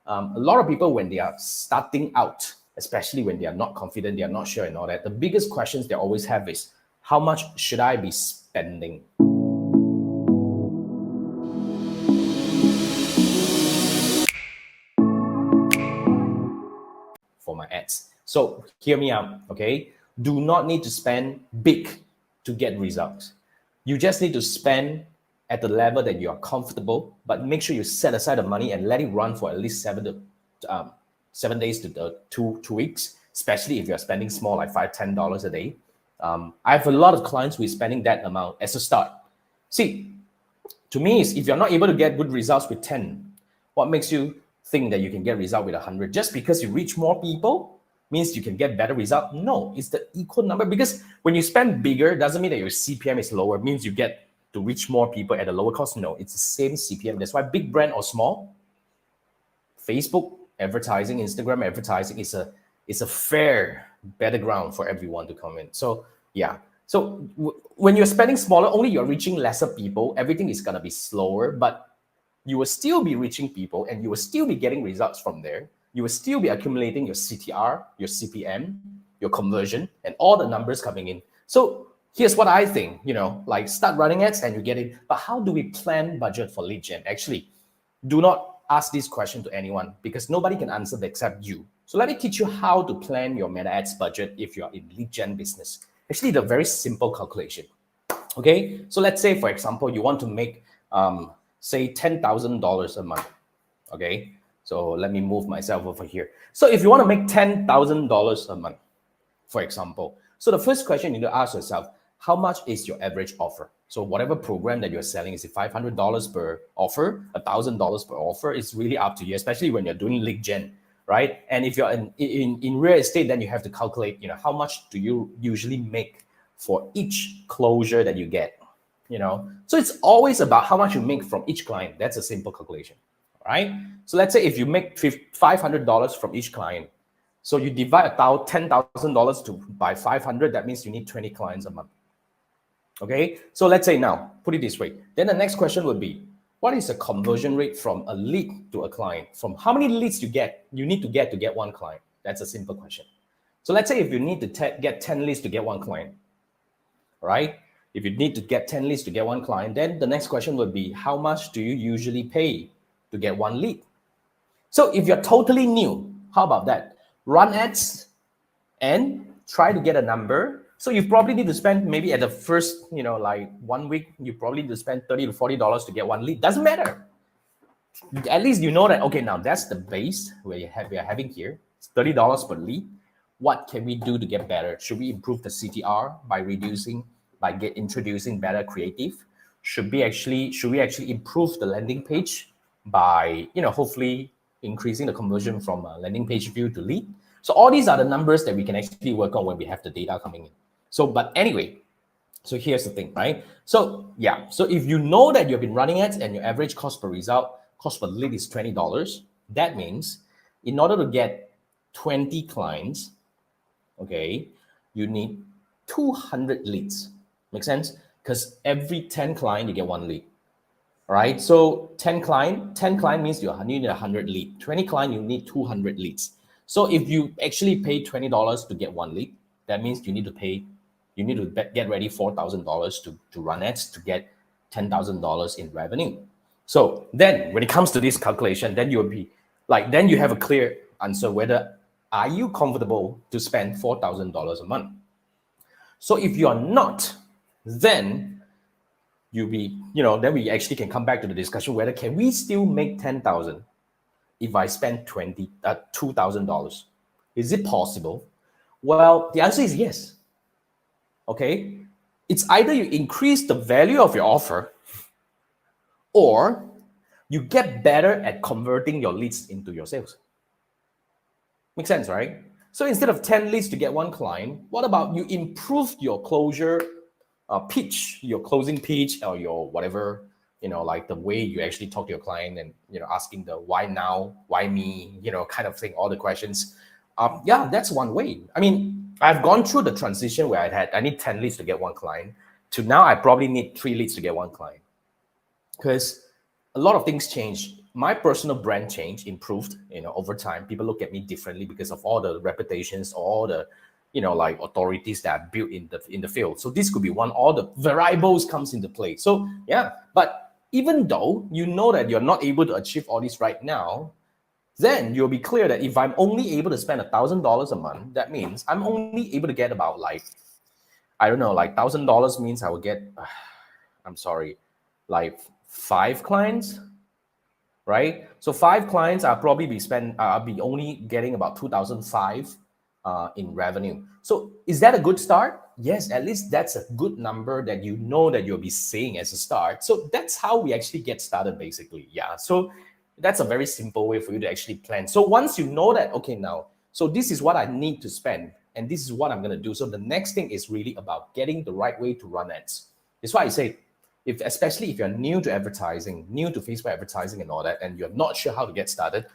A lot of people, when they are starting out, especially when they are not confident, they are not sure and all that, the biggest questions they always have is, how much should I be spending? For my ads. So hear me out, okay? Do not need to spend big to get results. You just need to spend at the level that you are comfortable, but make sure you set aside the money and let it run for at least 7 days to 2 weeks, especially if you're spending small, like $5-10 a day. I have a lot of clients who are spending that amount as a start. See, to me, is if you're not able to get good results with 10, what makes you think that you can get result with 100? Just because you reach more people means you can get better result? No, it's the equal number. Because when you spend bigger, doesn't mean that your CPM is lower. It means you get to reach more people at a lower cost. No, it's the same CPM. That's why big brand or small, Facebook advertising, Instagram advertising is a fair battleground for everyone to come in. So yeah. So when you're spending smaller, only you're reaching lesser people, everything is gonna be slower, but you will still be reaching people and you will still be getting results from there. You will still be accumulating your CTR, your CPM, your conversion, and all the numbers coming in. So here's what I think, like start running ads and you get it. But how do we plan budget for lead gen? Actually, do not ask this question to anyone because nobody can answer except you. So let me teach you how to plan your meta ads budget if you're in lead gen business. Actually, the very simple calculation. Okay, so let's say, for example, you want to make say $10,000 a month. Okay, so let me move myself over here. So if you want to make $10,000 a month, for example, so the first question you need to ask yourself, how much is your average offer? So whatever program that you're selling, is it $500 per offer, $1,000 per offer? It's really up to you, especially when you're doing lead gen, right? And if you're in real estate, then you have to calculate, how much do you usually make for each closure that you get? So it's always about how much you make from each client. That's a simple calculation, right? So let's say if you make $500 from each client, so you divide $10,000 by 500, that means you need 20 clients a month. Okay, so let's say now, put it this way. Then the next question would be, what is the conversion rate from a lead to a client? From how many leads you need to get one client? That's a simple question. So let's say if you need to get 10 leads to get one client, right? If you need to get 10 leads to get one client, then the next question would be, how much do you usually pay to get one lead? So if you're totally new, how about that? Run ads and try to get a number. So you probably need to spend maybe at the first, like 1 week, you probably need to spend $30 to $40 to get one lead. Doesn't matter. At least you know that, okay, now that's the base we are having here. It's $30 per lead. What can we do to get better? Should we improve the CTR by introducing better creative? Should we actually improve the landing page by, hopefully increasing the conversion from a landing page view to lead? So all these are the numbers that we can actually work on when we have the data coming in. So, but anyway, so here's the thing, right? So yeah, so if you know that you've been running ads and your average cost per lead is $20, that means in order to get 20 clients, okay, you need 200 leads. Make sense? Because every 10 client, you get one lead. All right, so 10 client means you need 100 lead. 20 client, you need 200 leads. So if you actually pay $20 to get one lead, that means you need to get ready $4,000 to run ads to get $10,000 in revenue. So then when it comes to this calculation, then you'll be like, then you have a clear answer whether are you comfortable to spend $4,000 a month. So if you are not, then then we actually can come back to the discussion whether can we still make 10,000 if I spend $2,000. Is it possible? Well, the answer is yes. Okay, it's either you increase the value of your offer or you get better at converting your leads into your sales. Makes sense, right? So instead of 10 leads to get one client, what about you improve your closure pitch, your closing pitch, or your whatever, like the way you actually talk to your client and, asking the why now, why me, kind of thing, all the questions. Yeah, that's one way. I mean, I've gone through the transition where I need 10 leads to get one client to now I probably need 3 leads to get one client because a lot of things change. my personal brand change improved, over time. People look at me differently because of all the reputations, all the, like authorities that are built in the field. So this could be one, all the variables comes into play. So yeah, but even though you know that you're not able to achieve all this right now, then you'll be clear that if I'm only able to spend $1,000 a month, that means I'm only able to get about like, I don't know, like $1,000 means I will get, I'm sorry, like 5 clients, right? So 5 clients, I'll be only getting about 2005 in revenue. So is that a good start? Yes, at least that's a good number that you know that you'll be seeing as a start. So that's how we actually get started, basically. Yeah. So that's a very simple way for you to actually plan. So once you know that, okay, now, so this is what I need to spend, and this is what I'm going to do. So the next thing is really about getting the right way to run ads. That's why I say, especially if you're new to advertising, new to Facebook advertising and all that, and you're not sure how to get started,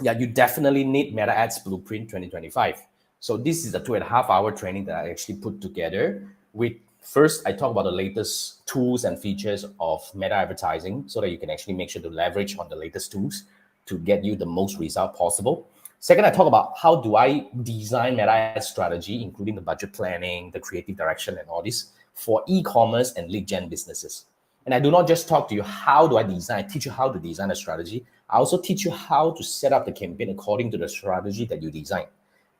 you definitely need Meta Ads Blueprint 2025. So this is a 2.5-hour training that I actually put together with, first, I talk about the latest tools and features of meta advertising so that you can actually make sure to leverage on the latest tools to get you the most result possible. Second, I talk about how do I design meta ad strategy, including the budget planning, the creative direction, and all this for e-commerce and lead gen businesses. And I do not just talk to you how do I design, I teach you how to design a strategy. I also teach you how to set up the campaign according to the strategy that you design.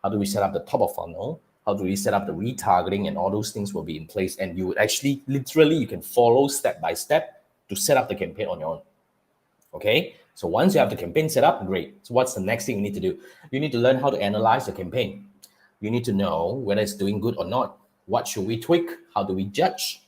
How do we set up the top of funnel? How do we set up the retargeting? And all those things will be in place. And you would actually, literally, you can follow step by step to set up the campaign on your own. Okay, so once you have the campaign set up, great. So what's the next thing you need to do? You need to learn how to analyze the campaign. You need to know whether it's doing good or not. What should we tweak? How do we judge?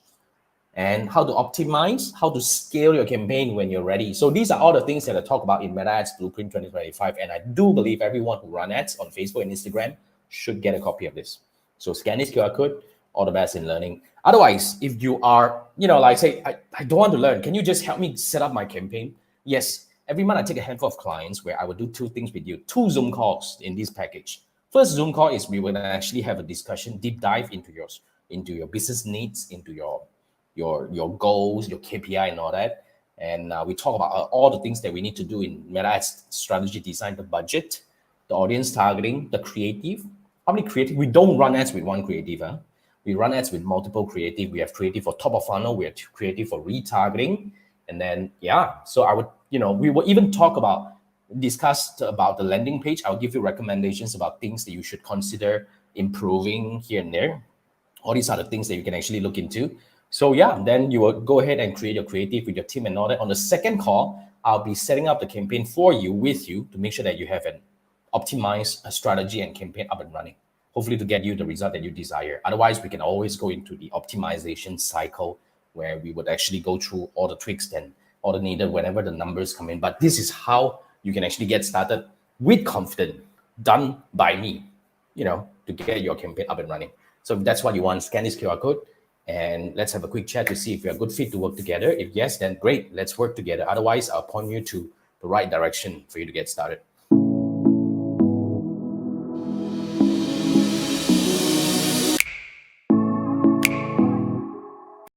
And how to optimize, how to scale your campaign when you're ready. So these are all the things that I talk about in Meta Ads Blueprint 2025. And I do believe everyone who runs ads on Facebook and Instagram should get a copy of this. So scan this QR code. All the best in learning. Otherwise, if you are, like say, I don't want to learn, can you just help me set up my campaign? Yes, every month I take a handful of clients where I will do 2 things with you, 2 Zoom calls in this package. First Zoom call is we will actually have a discussion, deep dive into your business needs, into your goals, your KPI and all that. And we talk about all the things that we need to do in Meta Ads strategy design, the budget, the audience targeting, the creative. How many creative? We don't run ads with one creative. Huh? We run ads with multiple creative. We have creative for top of funnel. We have creative for retargeting. And then, so I would, we will even discuss about the landing page. I'll give you recommendations about things that you should consider improving here and there. All these are the things that you can actually look into. So then you will go ahead and create your creative with your team and all that. On the second call, I'll be setting up the campaign for you, with you, to make sure that you have an optimized strategy and campaign up and running, hopefully to get you the result that you desire. Otherwise, we can always go into the optimization cycle where we would actually go through all the tweaks and all the needed whenever the numbers come in. But this is how you can actually get started with confidence, done by me, to get your campaign up and running. So if that's what you want, scan this QR code and let's have a quick chat to see if you're a good fit to work together. If yes, then great, let's work together. Otherwise, I'll point you to the right direction for you to get started.